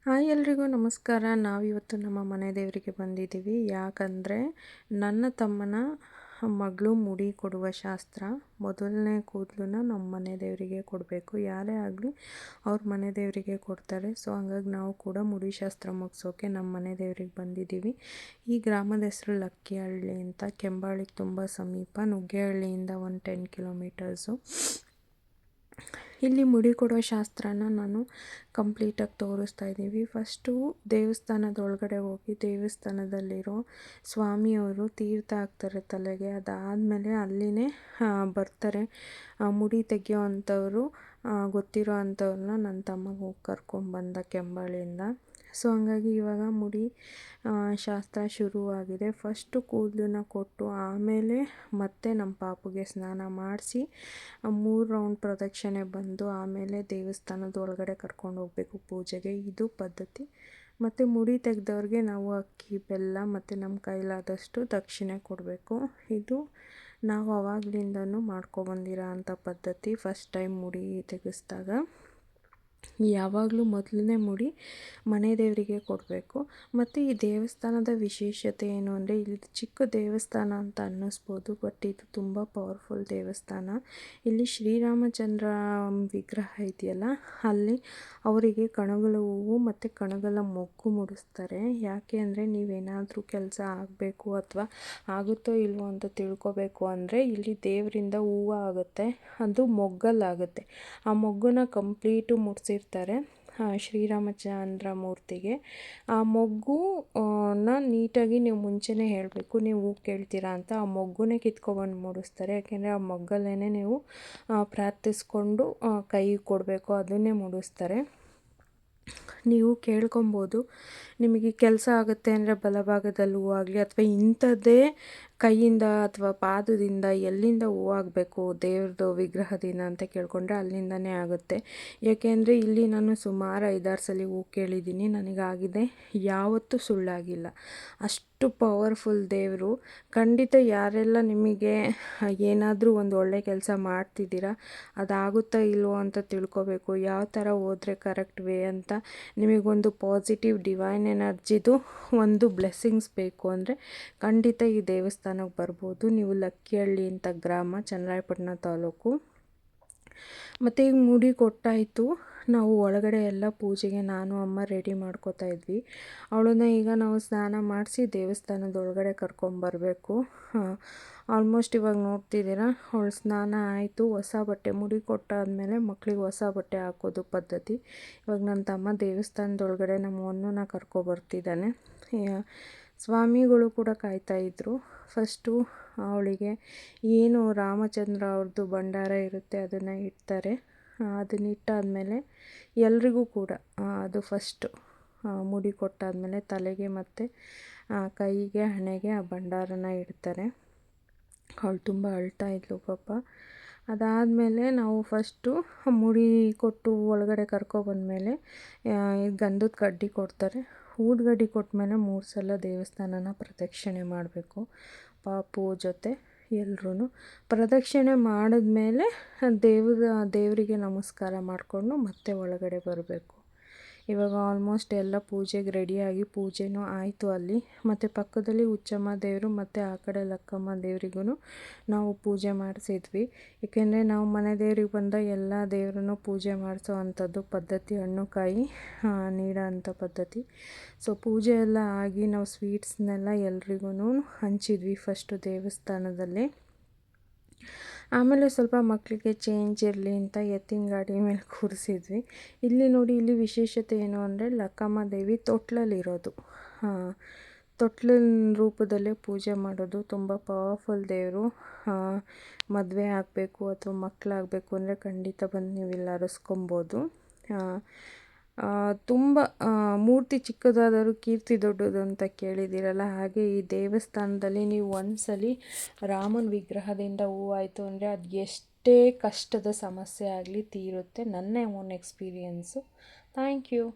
Hi ಎಲ್ರಿಗೂ ನಮಸ್ಕಾರ. ನಾವಿವತ್ತು ನಮ್ಮ ಮನೆ ದೇವರಿಗೆ ಬಂದಿದ್ದೀವಿ. ಯಾಕಂದರೆ ನನ್ನ ತಮ್ಮನ ಮಗಳು ಮುಡಿ ಕೊಡುವ ಶಾಸ್ತ್ರ. ಮೊದಲನೇ ಕೂದಲನ್ನ ನಮ್ಮ ಮನೆ ದೇವರಿಗೆ ಕೊಡಬೇಕು. ಯಾರೇ ಆಗಲಿ ಅವ್ರ ಮನೆ ದೇವರಿಗೆ ಕೊಡ್ತಾರೆ. ಸೊ ಹಂಗಾಗಿ ನಾವು ಕೂಡ ಮುಡಿ ಶಾಸ್ತ್ರ ಮುಗಿಸೋಕೆ ನಮ್ಮ ಮನೆ ದೇವರಿಗೆ ಬಂದಿದ್ದೀವಿ. ಈ ಗ್ರಾಮದ ಹೆಸರು ಲಕ್ಕಿಹಳ್ಳಿ ಅಂತ. ಕೆಂಬಾಳಿಗೆ ತುಂಬ ಸಮೀಪ. ನುಗ್ಗೇಹಳ್ಳಿಯಿಂದ ಒಂದು 10 ಕಿಲೋಮೀಟರ್ಸು. ಇಲ್ಲಿ ಮುಡಿ ಕೊಡೋ ಶಾಸ್ತ್ರನ ನಾನು ಕಂಪ್ಲೀಟಾಗಿ ತೋರಿಸ್ತಾ ಇದ್ದೀವಿ. ಫಸ್ಟು ದೇವಸ್ಥಾನದೊಳಗಡೆ ಹೋಗಿ ದೇವಸ್ಥಾನದಲ್ಲಿರೋ ಸ್ವಾಮಿಯವರು ತೀರ್ಥ ಹಾಕ್ತಾರೆ ತಲೆಗೆ. ಅದಾದಮೇಲೆ ಅಲ್ಲಿನೇ ಬರ್ತಾರೆ ಮುಡಿ ತೆಗಿಯೋ ಅಂಥವ್ರು. ಗೊತ್ತಿರೋ ಅಂಥವ್ರನ್ನ ನನ್ನ ತಮ್ಮಗೆ ಹೋಗಿ ಕರ್ಕೊಂಡ್ಬಂದ ಕೆಂಬಾಳಿಯಿಂದ. ಸೊ ಹಂಗಾಗಿ ಇವಾಗ ಮುಡಿ ಶಾಸ್ತ್ರ ಶುರುವಾಗಿದೆ. ಫಸ್ಟು ಕೂದಲನ್ನ ಕೊಟ್ಟು ಆಮೇಲೆ ಮತ್ತೆ ನಮ್ಮ ಪಾಪುಗೆ ಸ್ನಾನ ಮಾಡಿಸಿ 3 ರೌಂಡ್ ಪ್ರದಕ್ಷಿಣೆ ಬಂದು ಆಮೇಲೆ ದೇವಸ್ಥಾನದ ಒಳಗಡೆ ಕರ್ಕೊಂಡು ಹೋಗಬೇಕು ಪೂಜೆಗೆ. ಇದು ಪದ್ಧತಿ. ಮತ್ತು ಮುಡಿ ತೆಗೆದವ್ರಿಗೆ ನಾವು ಅಕ್ಕಿ ಬೆಲ್ಲ ಮತ್ತು ನಮ್ಮ ಕೈಲಾದಷ್ಟು ದಕ್ಷಿಣೆ ಕೊಡಬೇಕು. ಇದು ನಾವು ಆವಾಗಲಿಂದನೂ ಮಾಡ್ಕೊಬಂದಿರೋ ಅಂಥ ಪದ್ಧತಿ. ಫಸ್ಟ್ ಟೈಮ್ ಮುಡಿ ತೆಗೆಸಿದಾಗ ಯಾವಾಗಲೂ ಮೊದಲನೇ ಮುಡಿ ಮನೆ ದೇವರಿಗೆ ಕೊಡಬೇಕು. ಮತ್ತು ಈ ದೇವಸ್ಥಾನದ ವಿಶೇಷತೆ ಏನು ಅಂದರೆ, ಇಲ್ಲಿ ಚಿಕ್ಕ ದೇವಸ್ಥಾನ ಅಂತ ಅನ್ನಿಸ್ಬೋದು, ಬಟ್ ಇದು ತುಂಬ ಪವರ್ಫುಲ್ ದೇವಸ್ಥಾನ. ಇಲ್ಲಿ ಶ್ರೀರಾಮಚಂದ್ರ ವಿಗ್ರಹ ಇದೆಯಲ್ಲ, ಅಲ್ಲಿ ಅವರಿಗೆ ಕಣಗಲ ಹೂವು ಮತ್ತು ಕಣಗಲ ಮೊಗ್ಗು ಮುಡಿಸ್ತಾರೆ. ಯಾಕೆ ಅಂದರೆ ನೀವೇನಾದರೂ ಕೆಲಸ ಆಗಬೇಕು ಅಥವಾ ಆಗುತ್ತೋ ಇಲ್ವೋ ಅಂತ ತಿಳ್ಕೊಬೇಕು ಅಂದರೆ ಇಲ್ಲಿ ದೇವರಿಂದ ಹೂವು ಆಗುತ್ತೆ, ಅದು ಮೊಗ್ಗಲ್ಲಾಗುತ್ತೆ. ಆ ಮೊಗ್ಗನ್ನ ಕಂಪ್ಲೀಟು ಮುಡಿಸಿರ್ತಾರೆ ಶ್ರೀರಾಮಚಂದ್ರ ಮೂರ್ತಿಗೆ. ಆ ಮೊಗ್ಗು ನೀಟಾಗಿ ನೀವು ಮುಂಚೆನೇ ಹೇಳಬೇಕು ನೀವು ಹೂ ಕೇಳ್ತೀರಾ ಅಂತ. ಆ ಮೊಗ್ಗುನೇ ಕಿತ್ಕೊಬಂದು ಮುಡಿಸ್ತಾರೆ. ಯಾಕೆಂದರೆ ಆ ಮೊಗ್ಗಲ್ಲೇ ನೀವು ಪ್ರಾರ್ಥಿಸ್ಕೊಂಡು ಕೈ ಕೊಡಬೇಕು, ಅದನ್ನೇ ಮುಡಿಸ್ತಾರೆ. ನೀವು ಕೇಳ್ಕೊಬೋದು, ನಿಮಗೆ ಕೆಲಸ ಆಗುತ್ತೆ ಅಂದರೆ ಬಲಭಾಗದಲ್ಲಿ ಹೂವಾಗಲಿ ಅಥವಾ ಇಂಥದ್ದೇ ಕೈಯಿಂದ ಅಥವಾ ಪಾದದಿಂದ ಎಲ್ಲಿಂದ ಹೂವಾಗಬೇಕು ದೇವ್ರದ್ದು ವಿಗ್ರಹದಿಂದ ಅಂತ ಕೇಳಿಕೊಂಡ್ರೆ ಅಲ್ಲಿಂದನೇ ಆಗುತ್ತೆ. ಏಕೆಂದರೆ ಇಲ್ಲಿ ನಾನು ಸುಮಾರು 5-6 ಸಲ ಹೂ ಕೇಳಿದ್ದೀನಿ, ನನಗಾಗಿದೆ, ಯಾವತ್ತೂ ಸುಳ್ಳಾಗಿಲ್ಲ. ಅಷ್ಟು ಪವರ್ಫುಲ್ ದೇವರು. ಖಂಡಿತ ಯಾರೆಲ್ಲ ನಿಮಗೆ ಏನಾದರೂ ಒಂದು ಒಳ್ಳೆ ಕೆಲಸ ಮಾಡ್ತಿದ್ದೀರಾ ಅದಾಗುತ್ತಾ ಇಲ್ವೋ ಅಂತ ತಿಳ್ಕೊಬೇಕು, ಯಾವ ಥರ ಹೋದರೆ ಕರೆಕ್ಟ್ ವೇ ಅಂತ, ನಿಮಗೊಂದು ಪಾಸಿಟಿವ್ ಡಿವೈನ್ ಎನರ್ಜಿದು ಒಂದು ಬ್ಲೆಸ್ಸಿಂಗ್ಸ್ ಬೇಕು ಅಂದರೆ ಖಂಡಿತ ಈ ದೇವಸ್ಥಾನಕ್ಕೆ ಬರ್ಬೋದು. ನೀವು ಲಕ್ಕಿಹಳ್ಳಿ ಅಂತ ಗ್ರಾಮ, ಚನ್ನರಾಯಪಟ್ಟಣ ತಾಲೂಕು. ಮತ್ತು ಈಗ ಮುಡಿ ಕೊಟ್ಟಾಯಿತು, ನಾವು ಒಳಗಡೆ ಎಲ್ಲ ಪೂಜೆಗೆ ನಾನು ಅಮ್ಮ ರೆಡಿ ಮಾಡ್ಕೋತಾ ಇದ್ವಿ. ಅವಳನ್ನ ಈಗ ನಾವು ಸ್ನಾನ ಮಾಡಿಸಿ ದೇವಸ್ಥಾನದ ಒಳಗಡೆ ಕರ್ಕೊಂಬರಬೇಕು. ಆಲ್ಮೋಸ್ಟ್ ಇವಾಗ ನೋಡ್ತಿದ್ದೀರಾ ಅವಳು ಸ್ನಾನ ಆಯಿತು. ಹೊಸ ಬಟ್ಟೆ, ಮುಡಿ ಕೊಟ್ಟಾದಮೇಲೆ ಮಕ್ಕಳಿಗೆ ಹೊಸ ಬಟ್ಟೆ ಹಾಕೋದು ಪದ್ಧತಿ. ಇವಾಗ ನನ್ನ ತಮ್ಮ ದೇವಸ್ಥಾನದೊಳಗಡೆ ನಮ್ಮ ಹೊನ್ನನ್ನ ಕರ್ಕೊಬರ್ತಿದ್ದಾನೆ. ಸ್ವಾಮಿಗಳು ಕೂಡ ಕಾಯ್ತಾಯಿದ್ರು. ಫಸ್ಟು ಅವಳಿಗೆ ಏನು ರಾಮಚಂದ್ರ ಅವ್ರದ್ದು ಭಂಡಾರ ಇರುತ್ತೆ ಅದನ್ನು ಇಡ್ತಾರೆ. ಅದನ್ನಿಟ್ಟಾದಮೇಲೆ ಎಲ್ರಿಗೂ ಕೂಡ ಅದು ಫಸ್ಟು ಮುಡಿ ಕೊಟ್ಟಾದಮೇಲೆ ತಲೆಗೆ ಮತ್ತು ಕೈಗೆ ಹಣೆಗೆ ಆ ಭಂಡಾರನ ಇಡ್ತಾರೆ. ಅವಳು ತುಂಬ ಅಳ್ತಾ ಇದ್ಲು ಪಾಪ. ಅದಾದಮೇಲೆ ನಾವು ಫಸ್ಟು ಮುಡಿ ಕೊಟ್ಟು ಒಳಗಡೆ ಕರ್ಕೊಬಂದಮೇಲೆ ಗಂಧದ ಕಡ್ಡಿ ಕೊಡ್ತಾರೆ. ಊದುಗಡ್ಡಿ ಕೊಟ್ಟಮೇಲೆ 3 ಸಲ ದೇವಸ್ಥಾನನ ಪ್ರದಕ್ಷಿಣೆ ಮಾಡಬೇಕು. ಪಾಪು ಜೊತೆ ಎಲ್ಲರೂ ಪ್ರದಕ್ಷಿಣೆ ಮಾಡಿದ್ಮೇಲೆ ದೇವರಿಗೆ ನಮಸ್ಕಾರ ಮಾಡಿಕೊಂಡು ಮತ್ತೆ ಒಳಗಡೆ ಬರಬೇಕು. ಇವಾಗ ಆಲ್ಮೋಸ್ಟ್ ಎಲ್ಲ ಪೂಜೆಗೆ ರೆಡಿಯಾಗಿ ಪೂಜೆನೂ ಆಯಿತು ಅಲ್ಲಿ. ಮತ್ತು ಪಕ್ಕದಲ್ಲಿ ಹುಚ್ಚಮ್ಮ ದೇವರು ಮತ್ತು ಆ ಕಡೆ ಲಕ್ಕಮ್ಮ ದೇವರಿಗೂ ನಾವು ಪೂಜೆ ಮಾಡಿಸಿದ್ವಿ. ಏಕೆಂದರೆ ನಾವು ಮನೆ ದೇವ್ರಿಗೆ ಬಂದ ಎಲ್ಲ ದೇವರನ್ನು ಪೂಜೆ ಮಾಡಿಸೋ ಅಂಥದ್ದು ಪದ್ಧತಿ, ಹಣ್ಣು ಕಾಯಿ ನೀಡೋ ಅಂಥ ಪದ್ಧತಿ. ಸೊ ಪೂಜೆ ಎಲ್ಲ ಆಗಿ ನಾವು ಸ್ವೀಟ್ಸ್ನೆಲ್ಲ ಎಲ್ರಿಗೂ ಹಂಚಿದ್ವಿ ಫಸ್ಟು ದೇವಸ್ಥಾನದಲ್ಲಿ. ಆಮೇಲೆ ಸ್ವಲ್ಪ ಮಕ್ಕಳಿಗೆ ಚೇಂಜ್ ಇರಲಿ ಅಂತ ಎತ್ತಿನ ಗಾಡಿ ಮೇಲೆ ಕೂರಿಸಿದ್ವಿ. ಇಲ್ಲಿ ನೋಡಿ, ಇಲ್ಲಿ ವಿಶೇಷತೆ ಏನು ಅಂದರೆ ಲಕ್ಕಮ್ಮ ದೇವಿ ತೊಟ್ಲಲ್ಲಿರೋದು. ತೊಟ್ಲಿನ ರೂಪದಲ್ಲೇ ಪೂಜೆ ಮಾಡೋದು. ತುಂಬ ಪವರ್ಫುಲ್ ದೇವರು. ಮದುವೆ ಆಗಬೇಕು ಅಥವಾ ಮಕ್ಕಳಾಗಬೇಕು ಅಂದರೆ ಖಂಡಿತ ಬಂದು ನೀವು ಇಲ್ಲಿ ಹರಸ್ಕೊಬೋದು. ತುಂಬ ಮೂರ್ತಿ ಚಿಕ್ಕದಾದರೂ ಕೀರ್ತಿ ದೊಡ್ಡದು ಅಂತ ಕೇಳಿದ್ದೀರಲ್ಲ, ಹಾಗೆ ಈ ದೇವಸ್ಥಾನದಲ್ಲಿ ನೀವು ಒಂದ್ಸಲಿ ರಾಮನ ವಿಗ್ರಹದಿಂದ ಹೂವಾಯಿತು ಅಂದರೆ ಅದು ಎಷ್ಟೇ ಕಷ್ಟದ ಸಮಸ್ಯೆ ಆಗಲಿ ತೀರುತ್ತೆ. ನನ್ನ ಓನ್ ಎಕ್ಸ್ಪೀರಿಯೆನ್ಸು. Thank you.